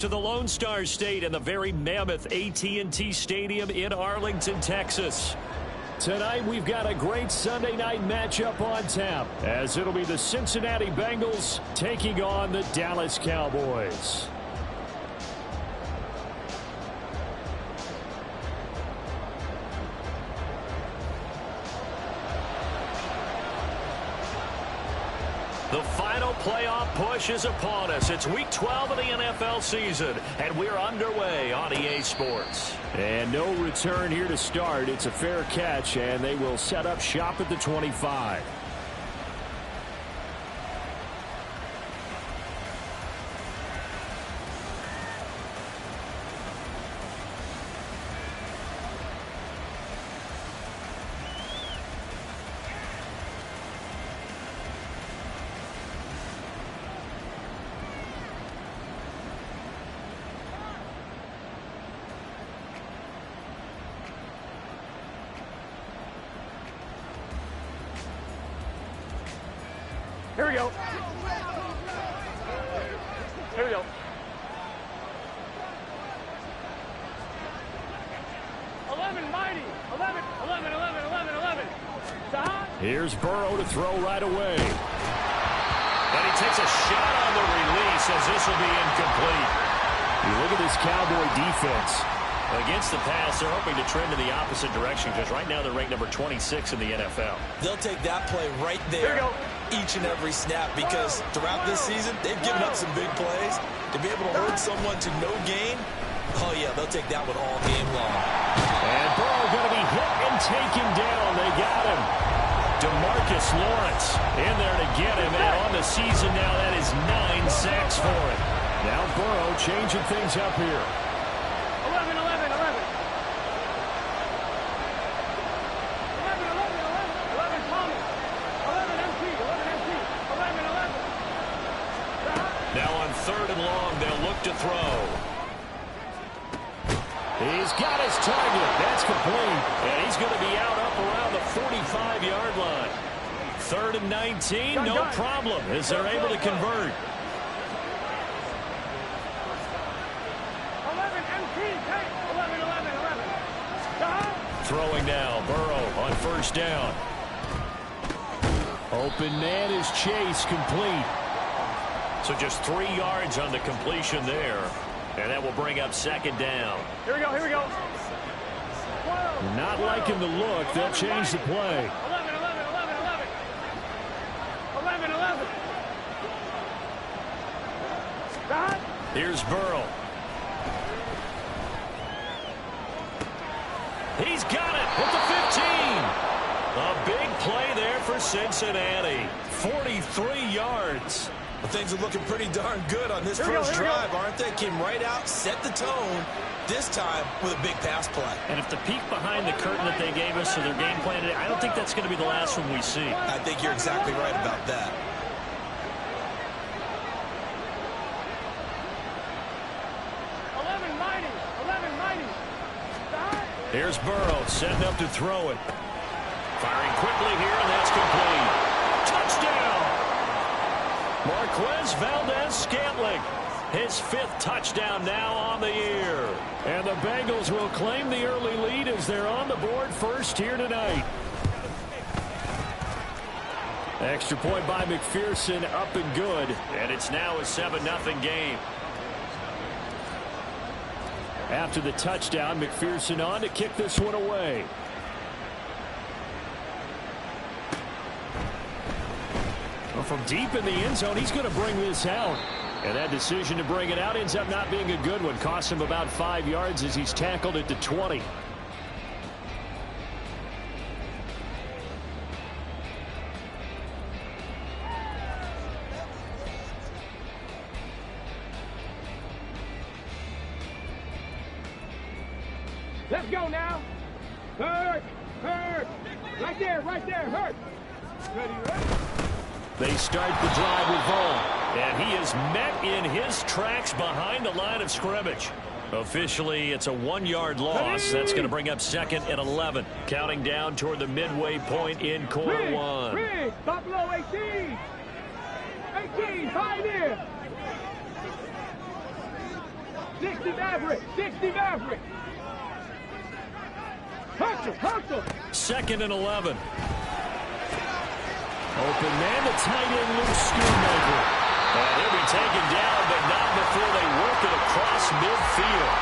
To the Lone Star State and the very mammoth AT&T Stadium in Arlington, Texas. Tonight we've got a great Sunday night matchup on tap, as it'll be the Cincinnati Bengals taking on the Dallas Cowboys. The final playoff push is upon us. It's week 12 of the NFL season, and we're underway on EA Sports. And no return here to start. It's a fair catch, and they will set up shop at the 25. Here we go. Here we go. 11, mighty. 11. Here's Burrow to throw right away. And he takes a shot on the release as this will be incomplete. You look at this Cowboy defense. Against the pass, they're hoping to trend in the opposite direction because right now they're ranked number 26 in the NFL. They'll take that play right there each and every snap because throughout this season, they've given up some big plays. To be able to hold someone to no gain, oh, yeah, they'll take that one all game long. And Burrow going to be hit and taken down. They got him. DeMarcus Lawrence in there to get him. And on the season now, that is 9 sacks for him. Now Burrow changing things up here. 3rd and long, they'll look to throw. He's got his target. That's complete. And he's going to be out up around the 45-yard line. 3rd and 19, no problem as they're able to convert. 11. Throwing now, Burrow on 1st down. Open man is Chase, complete. So just 3 yards on the completion there. And that will bring up 2nd down. Here we go. 12. Not liking the look. They'll change the play. 11. Here's Burrow. He's got it at the 15. A big play there for Cincinnati. 43 yards. Well, things are looking pretty darn good on this first drive, aren't they? Came right out, set the tone, this time with a big pass play. And if the peek behind the curtain that they gave us to their game plan, I don't think that's going to be the last one we see. I think you're exactly right about that. Here's Burrow setting up to throw it. Firing quickly here, and that's complete. Touchdown! Marquez Valdez-Scantling. His 5th touchdown now on the year. And the Bengals will claim the early lead as they're on the board first here tonight. Extra point by McPherson, up and good. And it's now a 7-0 game. After the touchdown, McPherson on to kick this one away. Well, from deep in the end zone, he's going to bring this out. And that decision to bring it out ends up not being a good one. Cost him about 5 yards as he's tackled it to 20. Let's go now. Hurt. Right there, hurt. Ready? They start the drive with Vaughn. And he is met in his tracks behind the line of scrimmage. Officially, it's a 1-yard loss. That's going to bring up 2nd and 11. Counting down toward the midway point in quarter one. Top below 18. 18, 5 in. 60 Maverick. 60 Maverick. Hustle. 2nd and 11. Open man, the tight end, Luke Schoonmaker. And he'll be taken down, but not before they work it across midfield.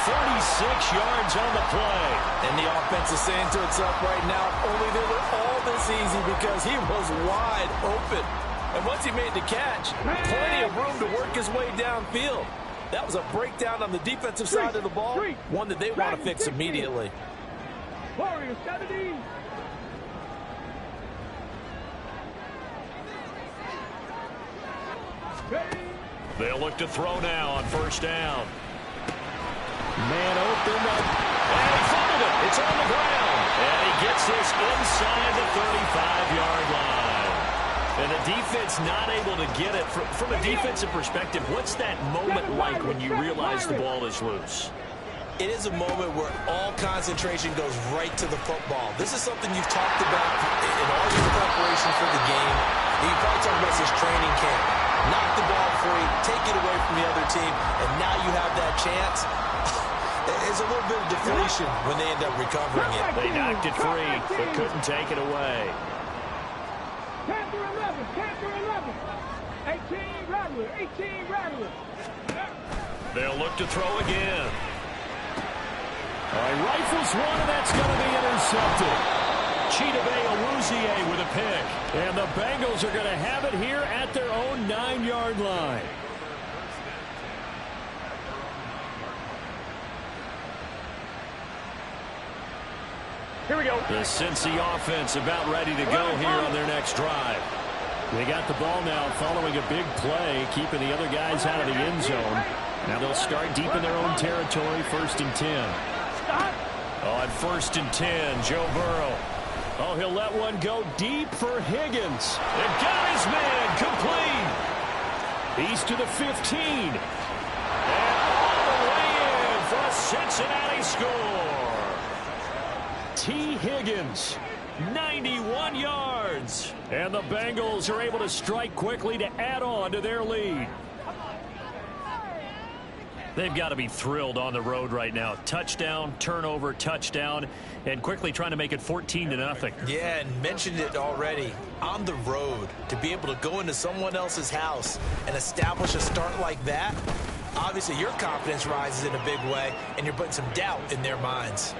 46 yards on the play. And the offense is saying to itself right now, only they were all this easy because he was wide open. And once he made the catch, plenty of room to work his way downfield. That was a breakdown on the defensive side of the ball, one that they want to fix immediately. Warrior 70. They'll look to throw now on 1st down. Man open up. And he fumbled it. It's on the ground. And he gets this inside the 35-yard line. And the defense not able to get it. From a defensive perspective, what's that moment like when you realize the ball is loose? It is a moment where all concentration goes right to the football. This is something you've talked about in all your preparation for the game. You probably talked about this training camp. Knock the ball free, take it away from the other team, and now you have that chance. There's a little bit of deflation when they end up recovering it. They knocked it free, but couldn't take it away. Panther 11. 18 Rattler. They'll look to throw again. All right, rifles one, and that's going to be intercepted. Chidobe Awuzie with a pick. And the Bengals are going to have it here at their own 9-yard line. Here we go. The Cincy offense about ready to go here on their next drive. They got the ball now following a big play, keeping the other guys out of the end zone. Now they'll start deep in their own territory, 1st and 10. On 1st and 10, Joe Burrow. Oh, he'll let one go deep for Higgins. It got his man complete. He's to the 15. And all the way in for a Cincinnati score. T. Higgins, 91 yards. And the Bengals are able to strike quickly to add on to their lead. They've got to be thrilled on the road right now. Touchdown, turnover, touchdown, and quickly trying to make it 14-0. Yeah, and mentioned it already. On the road, to be able to go into someone else's house and establish a start like that, obviously your confidence rises in a big way, and you're putting some doubt in their minds.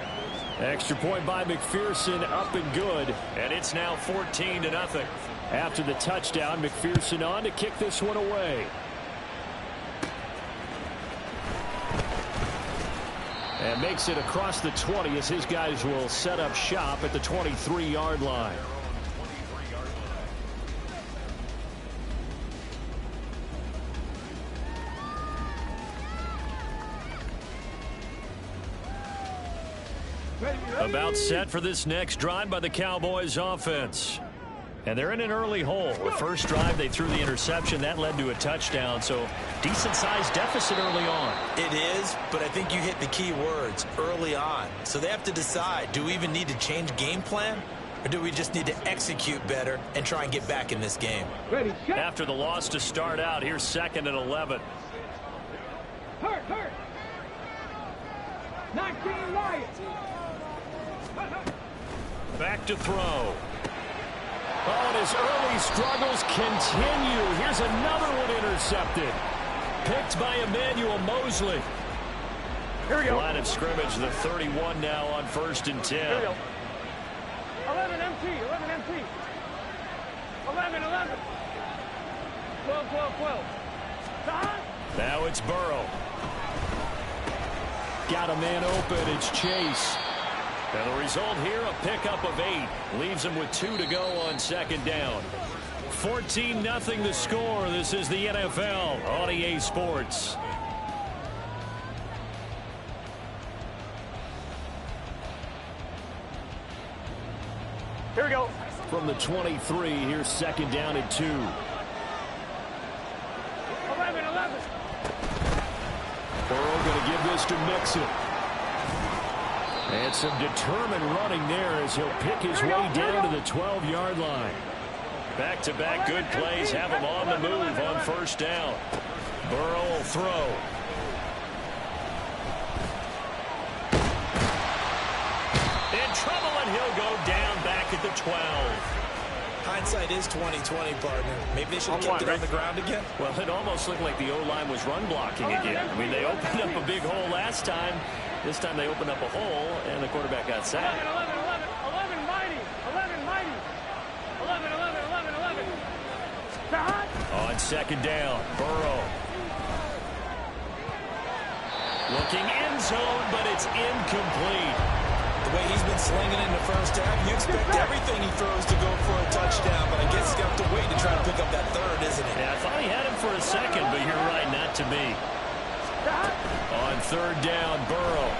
Extra point by McPherson, up and good, and it's now 14-0. After the touchdown, McPherson on to kick this one away. And makes it across the 20 as his guys will set up shop at the 23-yard line. About set for this next drive by the Cowboys offense. And they're in an early hole. The first drive, they threw the interception. That led to a touchdown, so decent-sized deficit early on. It is, but I think you hit the key words, early on. So they have to decide, do we even need to change game plan? Or do we just need to execute better and try and get back in this game? Ready, After the loss to start out, here's 2nd and 11. Hurt. 19 Lions. Back to throw. Oh, and his early struggles continue. Here's another one intercepted. Picked by Emmanuel Mosley. Here we go. Line of scrimmage, the 31 now on 1st and 10. Here we go. 11 MT. 11. 12. Now it's Burrow. Got a man open. It's Chase. And the result here, a pickup of 8. Leaves him with 2 to go on 2nd down. 14-0 the score. This is the NFL on EA Sports. Here we go. From the 23, here's 2nd down and 2. 11. Burrow going to give this to Mixon. And some determined running there as he'll pick his way down to the 12-yard line. Back-to-back good plays have him on the move on 1st down. Burrow will throw. the 12. Hindsight is 20/20, partner. Maybe they should have kept it on the ground again. Well, it almost looked like the O-line was run blocking again. I mean, they opened up a big hole last time. This time they opened up a hole, and the quarterback got sacked. 11, mighty. 11, mighty. 11. On second down, Burrow. Looking end zone, but it's incomplete. The way he's been slinging in the first half, you expect everything he throws to go for a touchdown, but I guess he's got to wait to try to pick up that third, isn't he? Yeah, I thought he had him for a second, but you're right, not to me. On third down, Burrow.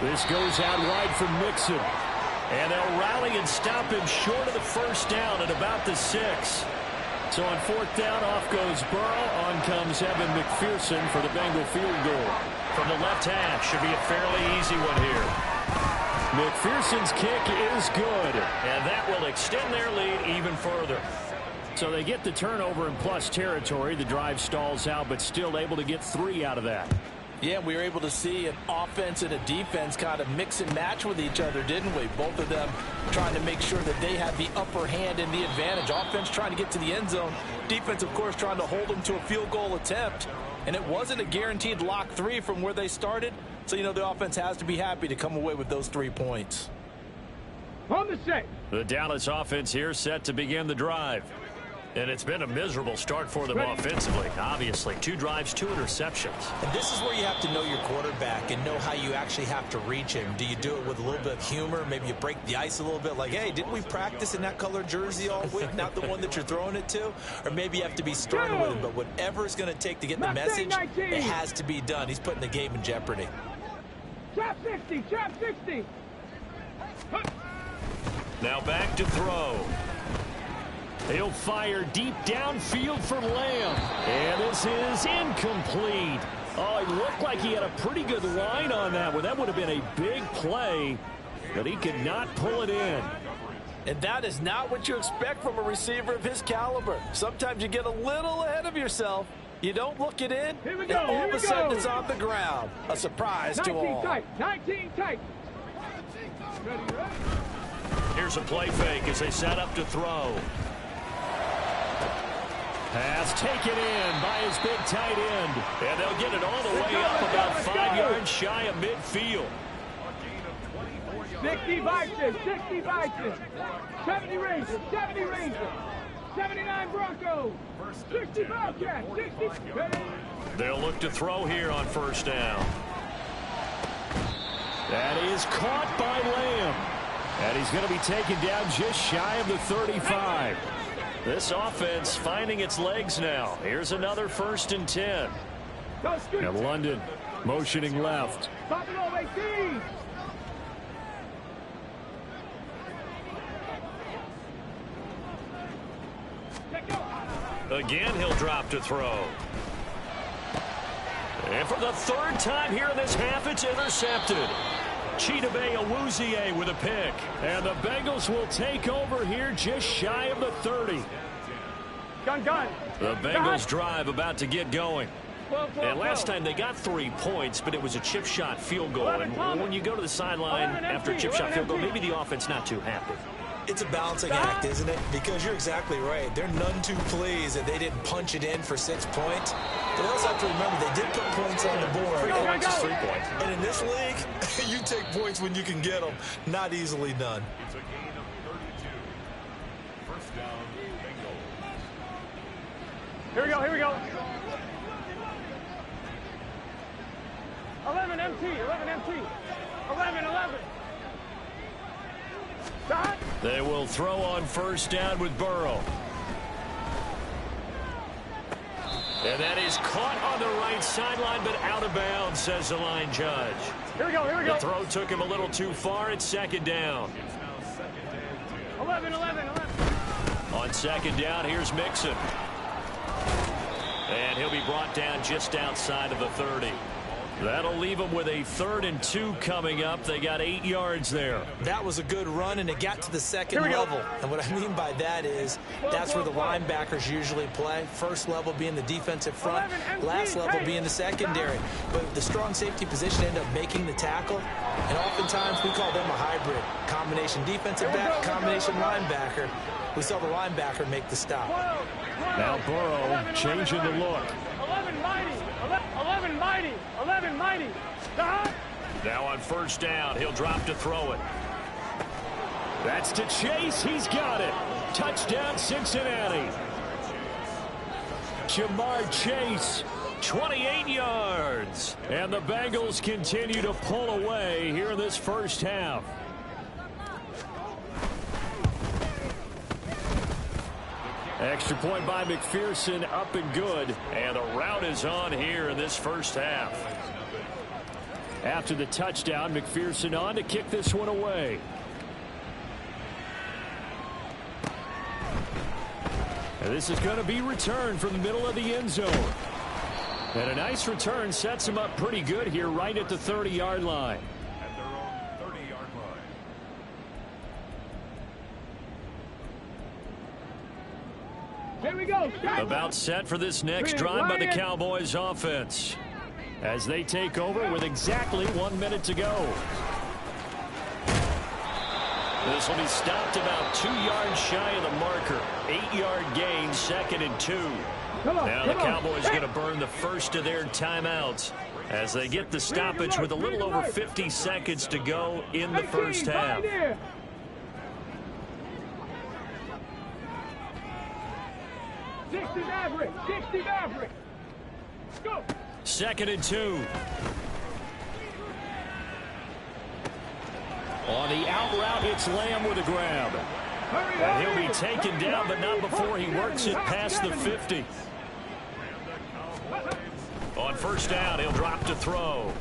This goes out wide for Mixon. And they'll rally and stop him short of the first down at about the 6. So on fourth down, off goes Burrow. On comes Evan McPherson for the Bengal field goal. From the left hash, should be a fairly easy one here. McPherson's kick is good, and that will extend their lead even further. So they get the turnover in plus territory. The drive stalls out, but still able to get 3 out of that. Yeah, we were able to see an offense and a defense kind of mix and match with each other, didn't we? Both of them trying to make sure that they had the upper hand and the advantage. Offense trying to get to the end zone. Defense, of course, trying to hold them to a field goal attempt. And it wasn't a guaranteed lock 3 from where they started. So, you know, the offense has to be happy to come away with those 3 points. On the shape. The Dallas offense here set to begin the drive. And it's been a miserable start for them offensively. Obviously, 2 drives, 2 interceptions. And this is where you have to know your quarterback and know how you actually have to reach him. Do you do it with a little bit of humor? Maybe you break the ice a little bit like, hey, didn't we practice in that color jersey all week? Not the one that you're throwing it to? Or maybe you have to be stern with him. But whatever it's going to take to get the message, it has to be done. He's putting the game in jeopardy. Trap 60, trap 60. Now back to throw. He'll fire deep downfield for Lamb. And this is incomplete. Oh, it looked like he had a pretty good line on that one. That would have been a big play, but he could not pull it in. And that is not what you expect from a receiver of his caliber. Sometimes you get a little ahead of yourself. You don't look it in, and all of a sudden it's on the ground. A surprise to all. 19 tight. Here's a play fake as they set up to throw. Pass taken in by his big tight end. And they'll get it all the way up about 5 yards shy of midfield. 60 Vikings, 60 Vikings. 70 Rangers, 70 Rangers. 79 Broncos. 60 Bobcats, 60. They'll look to throw here on first down. That is caught by Lamb. And he's going to be taken down just shy of the 35. This offense finding its legs now. Here's another 1st and 10. And London motioning left. Again, he'll drop to throw. And for the 3rd time here in this half, it's intercepted. Chidobe Awuzie with a pick. And the Bengals will take over here just shy of the 30. Gun. The Bengals drive about to get going. And last time they got 3 points, but it was a chip shot field goal. And when you go to the sideline after a chip shot field goal, maybe the offense not too happy. It's a balancing act, isn't it? Because you're exactly right. They're none too pleased that they didn't punch it in for 6 points. But they also have to remember they did put points on the board. 3 points is 3 points. And in this league, you take points when you can get them. Not easily done. It's a gain of 32. First down, Bengals. Here we go. 11 MT. 11. Shot. They will throw on first down with Burrow. And that is caught on the right sideline, but out of bounds, says the line judge. Here we go. The throw took him a little too far. It's 2nd down. 11. On 2nd down, here's Mixon. And he'll be brought down just outside of the 30. That'll leave them with a 3rd and 2 coming up. They got 8 yards there. That was a good run, and it got to the second level. And what I mean by that is that's where the linebackers usually play. First level being the defensive front, last level being the secondary. But the strong safety position ended up making the tackle, and oftentimes we call them a hybrid. Combination defensive back, combination linebacker. We saw the linebacker make the stop. Now Burrow changing the look. 11 mighty. 11 mighty. 11 mighty. Now on first down, he'll drop to throw it. That's to Chase. He's got it. Touchdown, Cincinnati. Jamar Chase, 28 yards. And the Bengals continue to pull away here in this first half. Extra point by McPherson, up and good. And the route is on here in this first half. After the touchdown, McPherson on to kick this one away. And this is going to be returned from the middle of the end zone. And a nice return sets him up pretty good here right at the 30-yard line. At their own 30-yard line. Here we go. About set for this next drive by the Cowboys offense, as they take over with exactly 1 minute to go. This will be stopped about 2 yards shy of the marker. 8-yard gain, 2nd and 2. Now the Cowboys going to burn the first of their timeouts as they get the stoppage with a little over 50 seconds to go in the first half. 60 Maverick. 60 Maverick. Go. 2nd and 2. On the out route, it's Lamb with a grab. And he'll be taken down, but not before he works it past the 50. On first down, he'll drop to throw.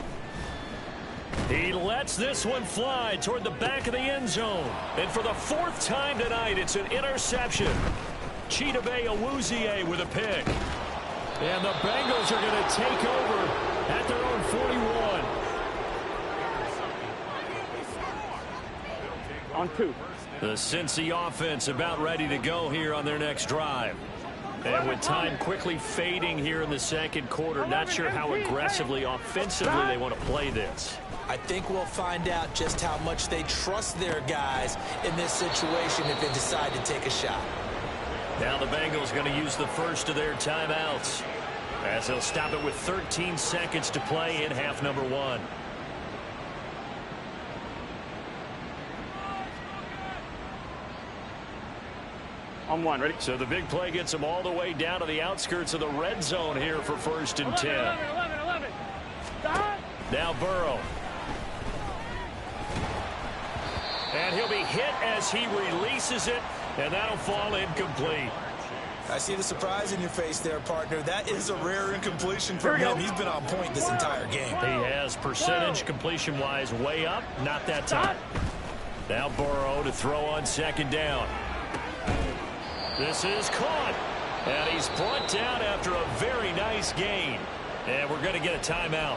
He lets this one fly toward the back of the end zone. And for the 4th time tonight, it's an interception. Chidobe Awuzie with a pick. And the Bengals are going to take over at their own 41. On 2. The Cincy offense about ready to go here on their next drive. And with time quickly fading here in the second quarter, not sure how aggressively, offensively they want to play this. I think we'll find out just how much they trust their guys in this situation if they decide to take a shot. Now the Bengals going to use the first of their timeouts, as they'll stop it with 13 seconds to play in half number 1. On 1, ready? So the big play gets them all the way down to the outskirts of the red zone here for 1st and 10. 11. Now Burrow. And he'll be hit as he releases it, and that'll fall incomplete. I see the surprise in your face there, partner. That is a rare incompletion from him. He's been on point this entire game. He has percentage completion-wise way up, not that time. Now Burrow to throw on 2nd down. This is caught, and he's brought down after a very nice gain. And we're going to get a timeout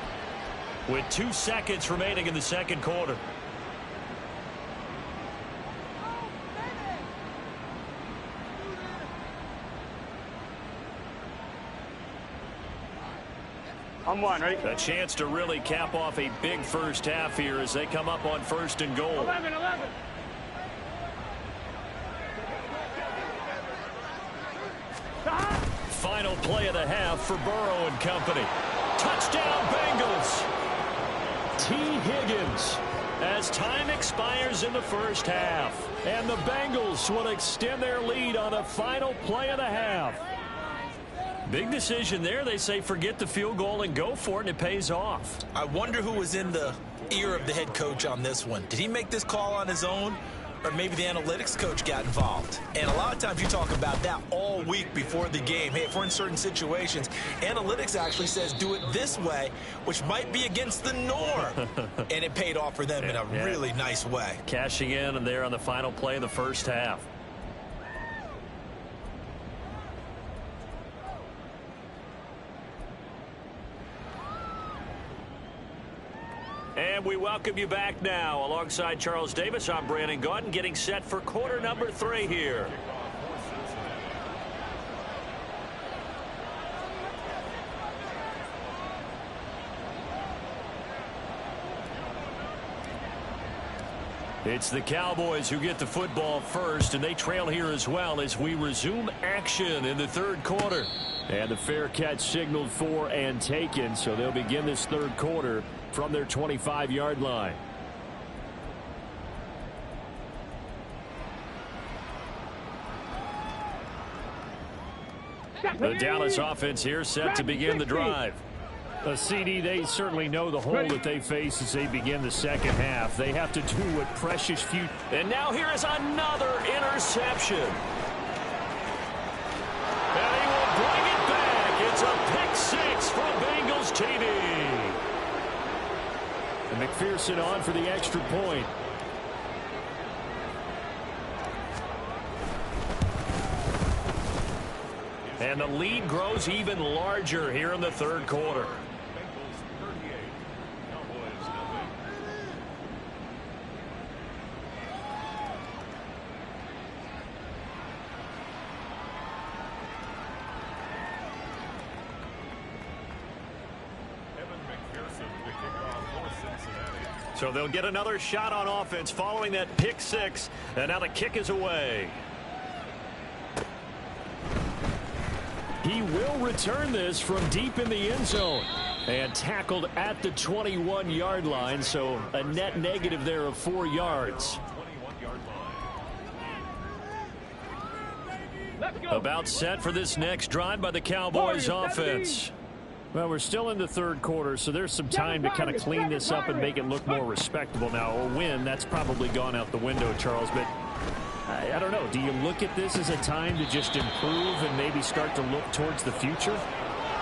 with 2 seconds remaining in the second quarter. On 1, ready? A chance to really cap off a big first half here as they come up on 1st and goal. 11. Final play of the half for Burrow and company. Touchdown Bengals. T. Higgins as time expires in the first half. And the Bengals will extend their lead on a final play of the half. Big decision there. They say forget the field goal and go for it, and it pays off. I wonder who was in the ear of the head coach on this one. Did he make this call on his own? Or maybe the analytics coach got involved. And a lot of times you talk about that all week before the game. Hey, if we're in certain situations, analytics actually says do it this way, which might be against the norm. And it paid off for them in a really nice way. Cashing in and there on the final play of the first half. And we welcome you back now. Alongside Charles Davis, I'm Brandon Gaudin, getting set for quarter number 3 here. It's the Cowboys who get the football first, and they trail here as well as we resume action in the third quarter. And the fair catch signaled for and taken, so they'll begin this third quarter from their 25-yard line. The Dallas offense here set to begin the drive. CD, they certainly know the hole that they face as they begin the second half. They have to do what precious few. And now here is another interception. And he will bring it back. It's a pick 6 from Bengals TD. And McPherson on for the extra point. And the lead grows even larger here in the third quarter. So they'll get another shot on offense following that pick 6. And now the kick is away. He will return this from deep in the end zone. And tackled at the 21-yard line. So a net negative there of 4 yards. About set for this next drive by the Cowboys offense. Well, we're still in the third quarter, so there's some time to kind of clean this up and make it look more respectable now. A win, that's probably gone out the window, Charles. But I don't know. Do you look at this as a time to just improve and maybe start to look towards the future?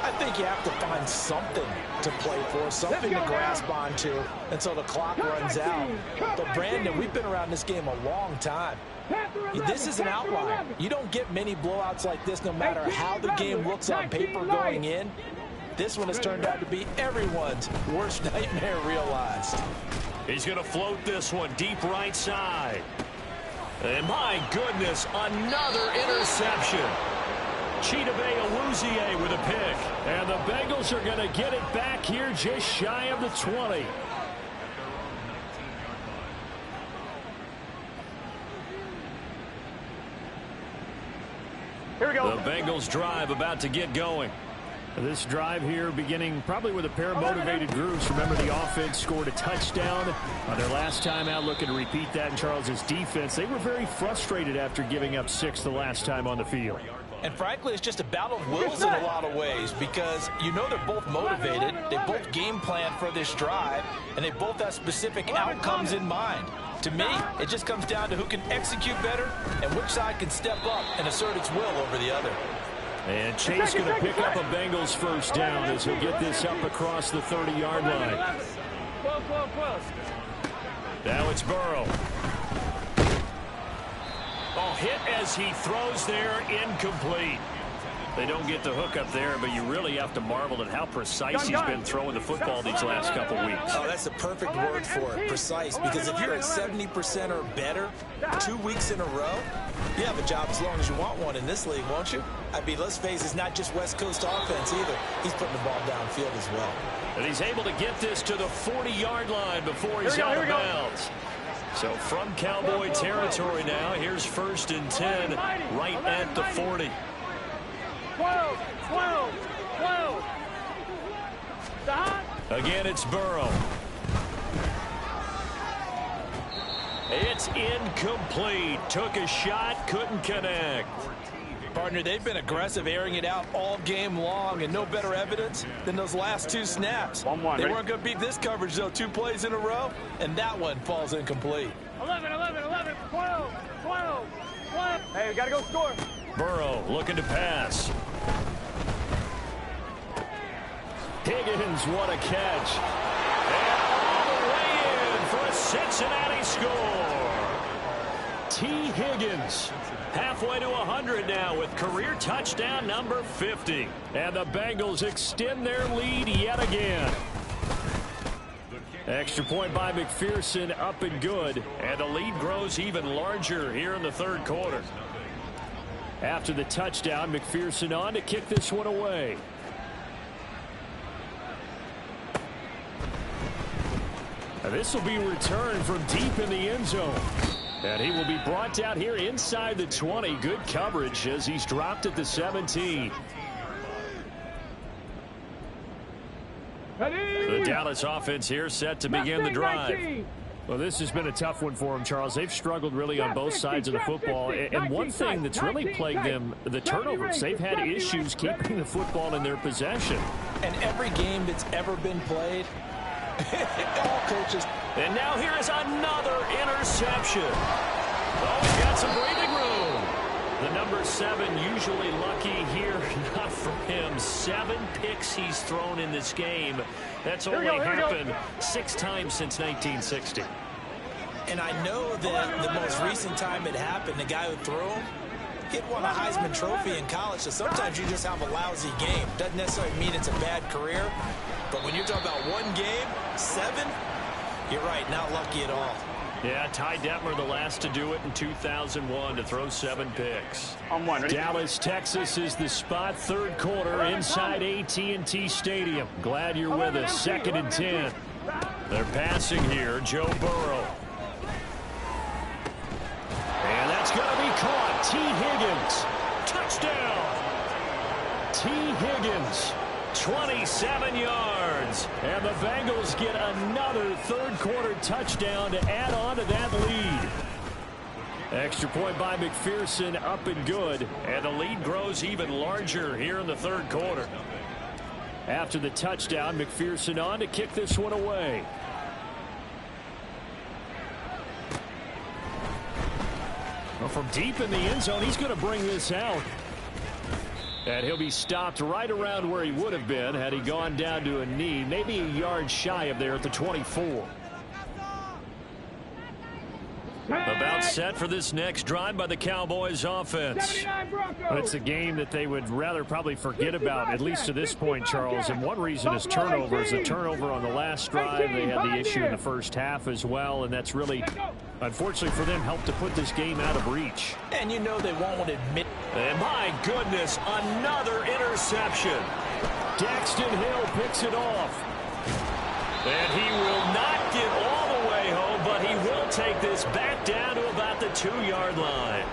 I think you have to find something to play for, something to grasp onto until the clock runs out. But, Brandon, we've been around this game a long time. This is an outlier. You don't get many blowouts like this no matter how the game looks on paper going in. This one has turned out to be everyone's worst nightmare realized. He's going to float this one deep right side. And my goodness, another interception. Chidobe Awuzie with a pick. And the Bengals are going to get it back here just shy of the 20. Here we go. The Bengals drive about to get going. This drive here beginning probably with a pair of motivated groups. Remember, the offense scored a touchdown on their last time out. Looking to repeat that in Charles's defense. They were very frustrated after giving up 6 the last time on the field. And frankly, it's just a battle of wills in a lot of ways because you know they're both motivated. They both game plan for this drive, and they both have specific outcomes in mind. To me, it just comes down to who can execute better and which side can step up and assert its will over the other. And Chase going to pick up a Bengals first down as he'll get this up across the 30-yard line. Now it's Burrow. Oh, hit as he throws there, incomplete. They don't get the hook up there, but you really have to marvel at how precise he's been throwing the football these last couple weeks. Oh, that's the perfect word for it, precise, because if you're at 70% or better 2 weeks in a row, you have a job as long as you want one in this league, won't you? I mean, let's face it, it's not just West Coast offense either. He's putting the ball downfield as well. And he's able to get this to the 40-yard line before he's out of bounds. So from Cowboy territory now, here's 1st and 10 right at the 40. 12. Again, it's Burrow. It's incomplete. Took a shot, couldn't connect. Partner, they've been aggressive, airing it out all game long, and no better evidence than those last 2 snaps. They weren't going to beat this coverage, though. 2 plays in a row, and that one falls incomplete. 11, 12. Hey, we got to go score. Burrow looking to pass. Higgins, what a catch. And all the way in for a Cincinnati score. T. Higgins halfway to 100 now with career touchdown number 50. And the Bengals extend their lead yet again. Extra point by McPherson, up and good. And the lead grows even larger here in the third quarter. After the touchdown, McPherson on to kick this one away. This will be returned from deep in the end zone. And he will be brought down here inside the 20. Good coverage as he's dropped at the 17. The Dallas offense here set to begin the drive. Well, this has been a tough one for them, Charles. They've struggled really on both sides of the football. And one thing that's really plagued them, the turnovers. They've had issues keeping the football in their possession. And every game that's ever been played, all coaches. And now here is another interception. Oh, he's got some breathing room. The number 7 usually lucky here. Not for him. 7 picks he's thrown in this game. That's only happened 6 times since 1960. And I know that the most recent time it happened, the guy who threw him, he'd won a Heisman Trophy in college. So sometimes you just have a lousy game. Doesn't necessarily mean it's a bad career. But when you're talking about one game, 7, you're right, not lucky at all. Yeah, Ty Detmer, the last to do it in 2001, to throw 7 picks. Dallas, Texas is the spot. Third quarter inside AT&T Stadium. Glad you're with us. 2nd and 10. They're passing here. Joe Burrow. And that's going to be caught. T. Higgins. Touchdown. T. Higgins. 27 yards. And the Bengals get another third quarter touchdown to add on to that lead. Extra point by McPherson, up and good. And the lead grows even larger here in the third quarter. After the touchdown, McPherson on to kick this one away. Well, from deep in the end zone, he's going to bring this out. And he'll be stopped right around where he would have been had he gone down to a knee, maybe a yard shy of there at the 24. About set for this next drive by the Cowboys offense. Well, it's a game that they would rather probably forget about, at least to this point, Charles. And one reason is turnovers. The turnover on the last drive, they had the issue in the first half as well. And that's really, unfortunately for them, helped to put this game out of reach. And you know they won't admit. And my goodness, another interception. Daxton Hill picks it off. And he will not get all the way home, but he will take this back down to about the 2-yard line.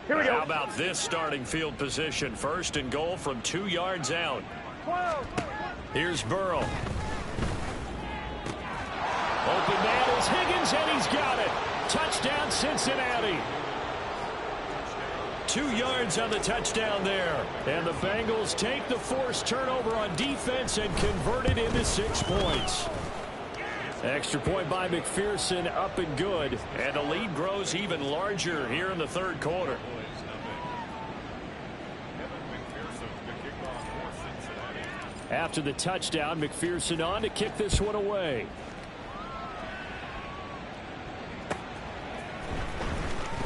Here we go. How about this starting field position? 1st and goal from 2 yards out. Here's Burrow. Open man is Higgins, and he's got it. Touchdown, Cincinnati. 2 yards on the touchdown there. And the Bengals take the forced turnover on defense and convert it into 6 points. Extra point by McPherson, up and good. And the lead grows even larger here in the third quarter. After the touchdown, McPherson on to kick this one away.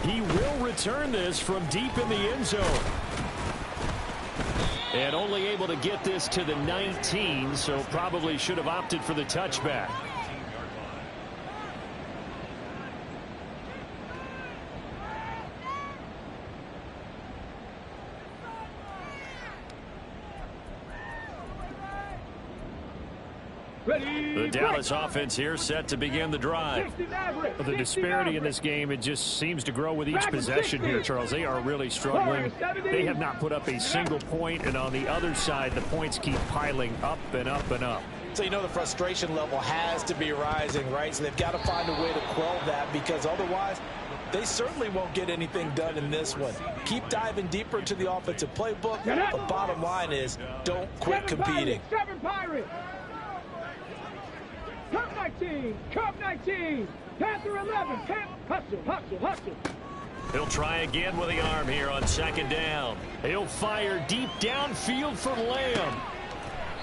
He will return this from deep in the end zone. And only able to get this to the 19, so probably should have opted for the touchback. The Dallas offense here set to begin the drive. The disparity in this game, it just seems to grow with each possession here, Charles. They are really struggling. They have not put up a single point, and on the other side, the points keep piling up and up and up. So you know the frustration level has to be rising, right? So they've got to find a way to quell that, because otherwise they certainly won't get anything done in this one. Keep diving deeper into the offensive playbook. The bottom line is don't quit competing. Cup 19, Cup 19, Panther 11, hustle. He'll try again with the arm here on 2nd down. He'll fire deep downfield for Lamb.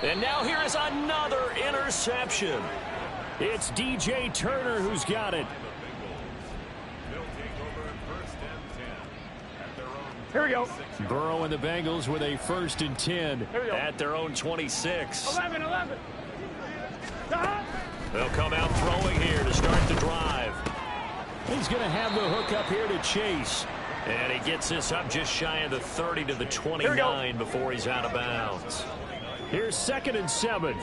And now here is another interception. It's DJ Turner who's got it. They'll take over 1st and 10 at their own Here we go. Burrow and the Bengals with a 1st and 10 Here we go. at their own 26. 11. They'll come out throwing here to start the drive. He's going to have the hook up here to Chase. And he gets this up just shy of the 30 to the 29 before he's out of bounds. Here's 2nd and 7.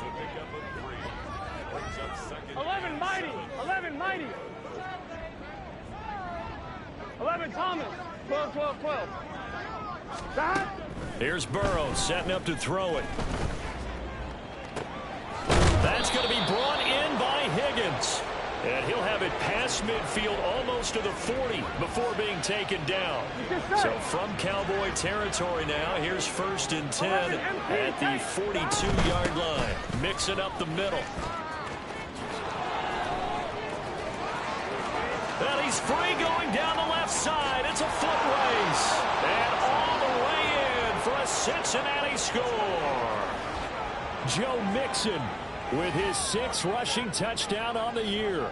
11, Mighty. 11, Thomas. 12. Here's Burrow setting up to throw it. That's going to be brought in by Higgins. And he'll have it past midfield almost to the 40 before being taken down. So from Cowboy territory now, here's 1st and 10 at the 42-yard line. Mixing up the middle. And he's free going down the left side. It's a foot race. And all the way in for a Cincinnati score. Joe Mixon with his 6th rushing touchdown on the year.